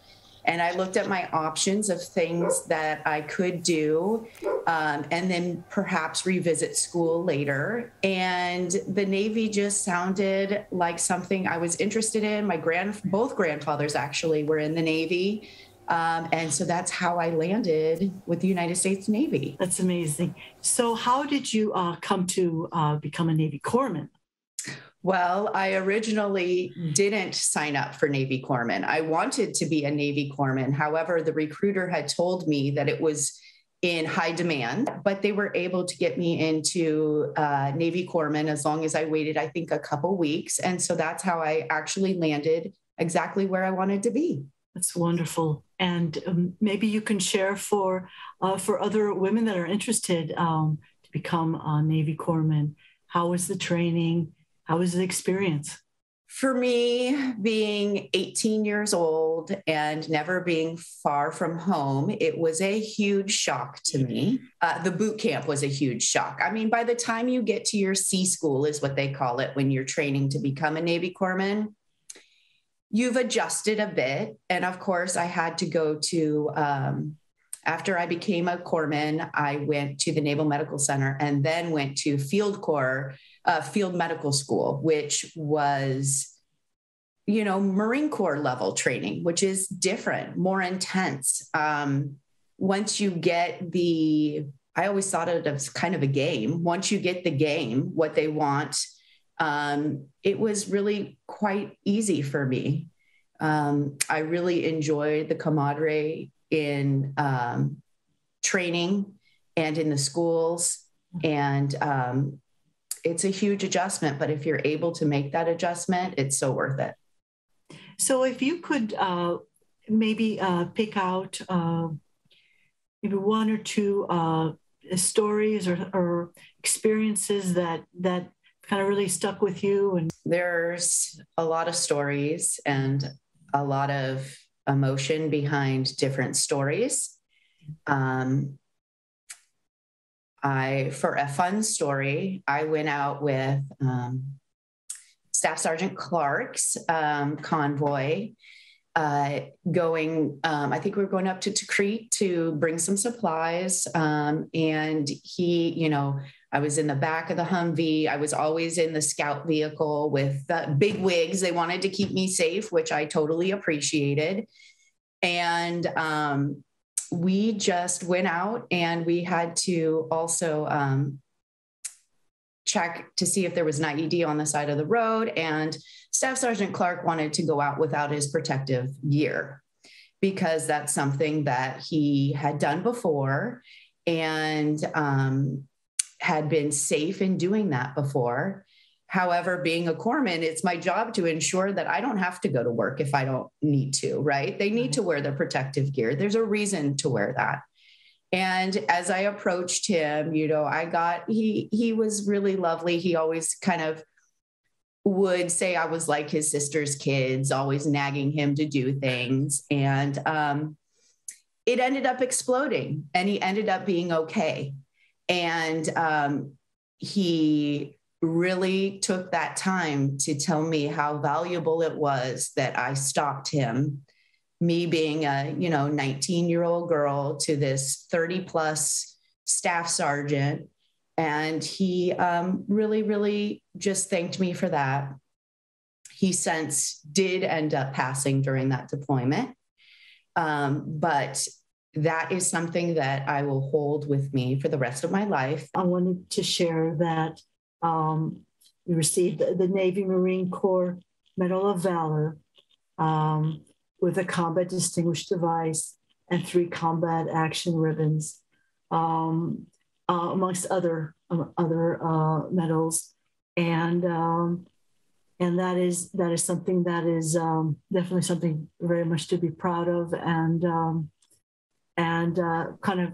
And I looked at my options of things that I could do and then perhaps revisit school later. And the Navy just sounded like something I was interested in. Both grandfathers actually were in the Navy. And so that's how I landed with the United States Navy. That's amazing. So how did you come to become a Navy corpsman? Well, I originally didn't sign up for Navy Corpsman. I wanted to be a Navy Corpsman. However, the recruiter had told me that it was in high demand, but they were able to get me into Navy Corpsman as long as I waited, I think, a couple weeks. And so that's how I actually landed exactly where I wanted to be. That's wonderful. And maybe you can share for other women that are interested to become a Navy Corpsman. How was the training? How was the experience? For me, being 18 years old and never being far from home, it was a huge shock to me. The boot camp was a huge shock. I mean, by the time you get to your C school is what they call it when you're training to become a Navy Corpsman, you've adjusted a bit. And of course, I had to go to, after I became a corpsman, I went to the Naval Medical Center and then went to Field Corps, Field Medical School, which was, Marine Corps level training, which is different, more intense. Once you get I always thought of it as kind of a game. Once you get the game, what they want, it was really quite easy for me. I really enjoyed the camaraderie in training and in the schools. And it's a huge adjustment, but if you're able to make that adjustment, it's so worth it. So if you could maybe pick out maybe one or two stories or experiences that kind of really stuck with you. And there's a lot of stories and a lot of emotion behind different stories. For a fun story, I went out with Staff Sergeant Clark's convoy going, I think we were going up to Crete to bring some supplies. And he, I was in the back of the Humvee. I was always in the scout vehicle with big wigs. They wanted to keep me safe, which I totally appreciated. And we just went out and we had to also check to see if there was an IED on the side of the road. And Staff Sergeant Clark wanted to go out without his protective gear because that's something that he had done before and had been safe in doing that before. However, being a corpsman, it's my job to ensure that I don't have to go to work if I don't need to, right? They need to wear their protective gear. There's a reason to wear that. And as I approached him, he was really lovely. He always kind of would say I was like his sister's kids, always nagging him to do things. And it ended up exploding and he ended up being okay. And he really took that time to tell me how valuable it was that I stopped him, me being a 19-year-old girl to this 30-plus staff sergeant. And he really, really just thanked me for that. He since did end up passing during that deployment. But that is something that I will hold with me for the rest of my life. I wanted to share that we received the Navy Marine Corps Medal of Valor with a Combat Distinguished Device and 3 combat action ribbons, amongst other medals, and that is something that is definitely something very much to be proud of, and kind of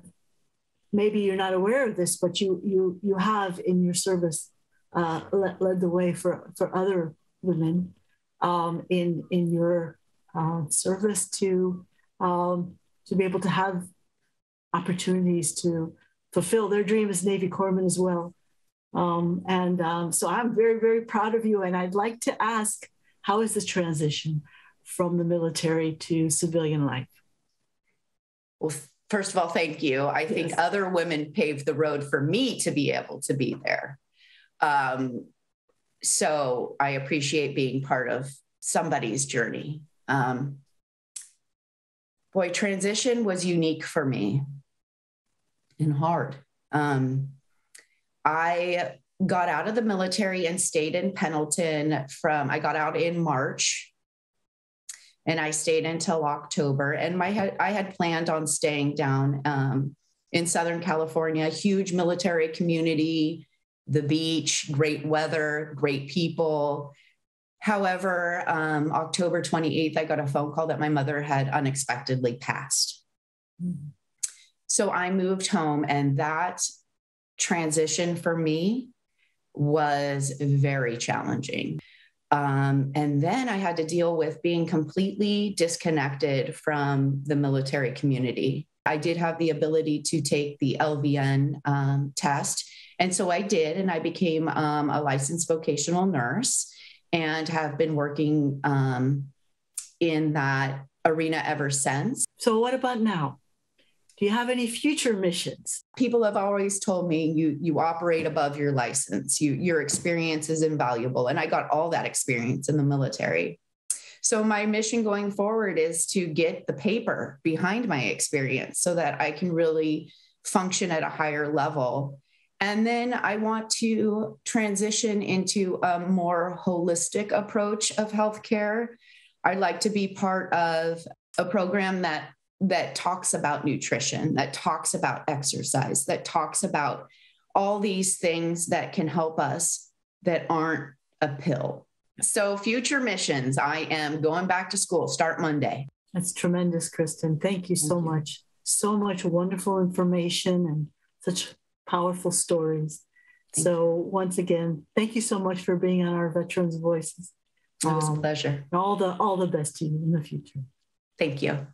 maybe you're not aware of this, but you have in your service led the way for other women in your service to be able to have opportunities to fulfill their dream as Navy Corpsmen as well. So I'm very, very proud of you. And I'd like to ask, how is this transition from the military to civilian life? Well, first of all, thank you. I think other women paved the road for me to be able to be there. So I appreciate being part of somebody's journey. Transition was unique for me and hard. I got out of the military and stayed in Pendleton I got out in March and I stayed until October. And I had planned on staying down in Southern California, huge military community, the beach, great weather, great people. However, October 28th, I got a phone call that my mother had unexpectedly passed. So I moved home, and that transition for me was very challenging. And then I had to deal with being completely disconnected from the military community. I did have the ability to take the LVN test. And so I did, and I became a licensed vocational nurse and have been working in that arena ever since. So what about now? Do you have any future missions? People have always told me you operate above your license. Your experience is invaluable. And I got all that experience in the military. So my mission going forward is to get the paper behind my experience so that I can really function at a higher level. And then I want to transition into a more holistic approach of healthcare. I'd like to be part of a program that talks about nutrition, that talks about exercise, that talks about all these things that can help us that aren't a pill. So future missions, I am going back to school, start Monday. That's tremendous, Kristen. Thank you so much. So much wonderful information and such powerful stories. So once again, thank you so much for being on our Veterans Voices. It was a pleasure. All the best to you in the future. Thank you.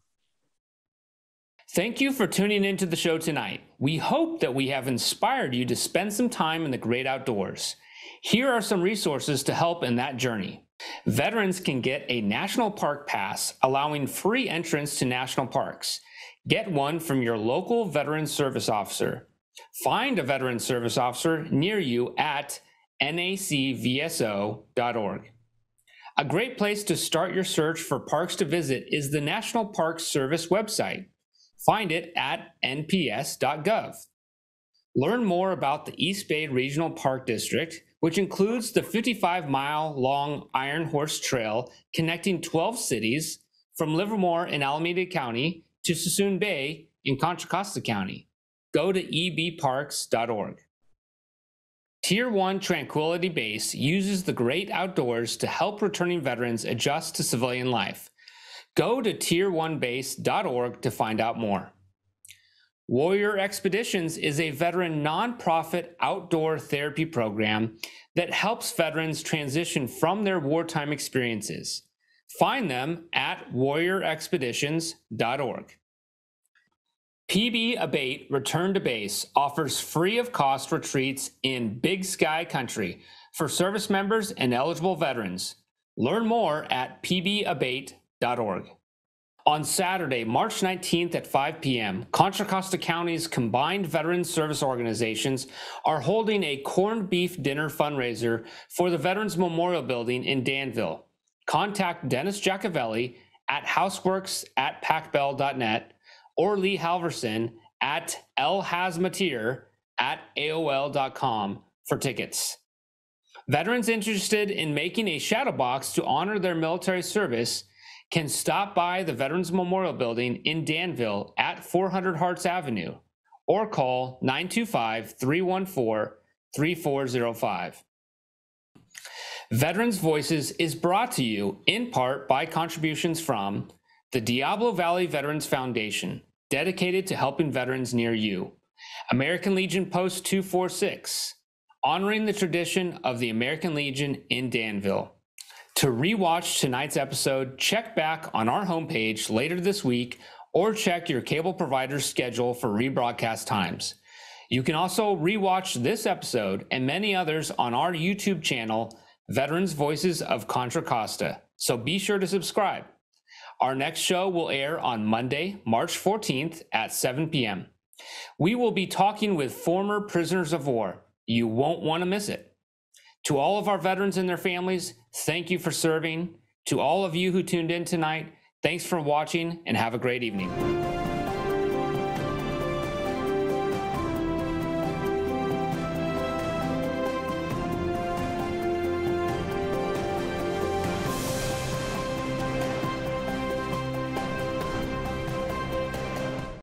Thank you for tuning into the show tonight. We hope that we have inspired you to spend some time in the great outdoors. Here are some resources to help in that journey. Veterans can get a National Park Pass, allowing free entrance to national parks. Get one from your local Veteran Service Officer. Find a Veteran Service Officer near you at nacvso.org. A great place to start your search for parks to visit is the National Park Service website. Find it at nps.gov. Learn more about the East Bay Regional Park District, which includes the 55-mile-long Iron Horse Trail connecting 12 cities from Livermore in Alameda County to Suisun Bay in Contra Costa County. Go to ebparks.org. Tier 1 Tranquility Base uses the great outdoors to help returning veterans adjust to civilian life. Go to tier1base.org to find out more. Warrior Expeditions is a veteran nonprofit outdoor therapy program that helps veterans transition from their wartime experiences. Find them at warriorexpeditions.org. PB Abate Return to Base offers free of cost retreats in Big Sky Country for service members and eligible veterans. Learn more at pbabate.org. On Saturday, March 19th at 5 p.m., Contra Costa County's combined veteran service organizations are holding a corned beef dinner fundraiser for the Veterans Memorial Building in Danville. Contact Dennis Giacovelli at houseworks@pacbell.net or Lee Halverson at lhasmatir@aol.com for tickets. Veterans interested in making a shadow box to honor their military service can stop by the Veterans Memorial Building in Danville at 400 Harts Avenue or call 925-314-3405. Veterans Voices is brought to you in part by contributions from the Diablo Valley Veterans Foundation, dedicated to helping veterans near you, American Legion Post 246, honoring the tradition of the American Legion in Danville. To rewatch tonight's episode, check back on our homepage later this week or check your cable provider's schedule for rebroadcast times. You can also rewatch this episode and many others on our YouTube channel, Veterans Voices of Contra Costa, so be sure to subscribe. Our next show will air on Monday, March 14th at 7 p.m. We will be talking with former prisoners of war. You won't want to miss it. To all of our veterans and their families, thank you for serving. To all of you who tuned in tonight, thanks for watching and have a great evening.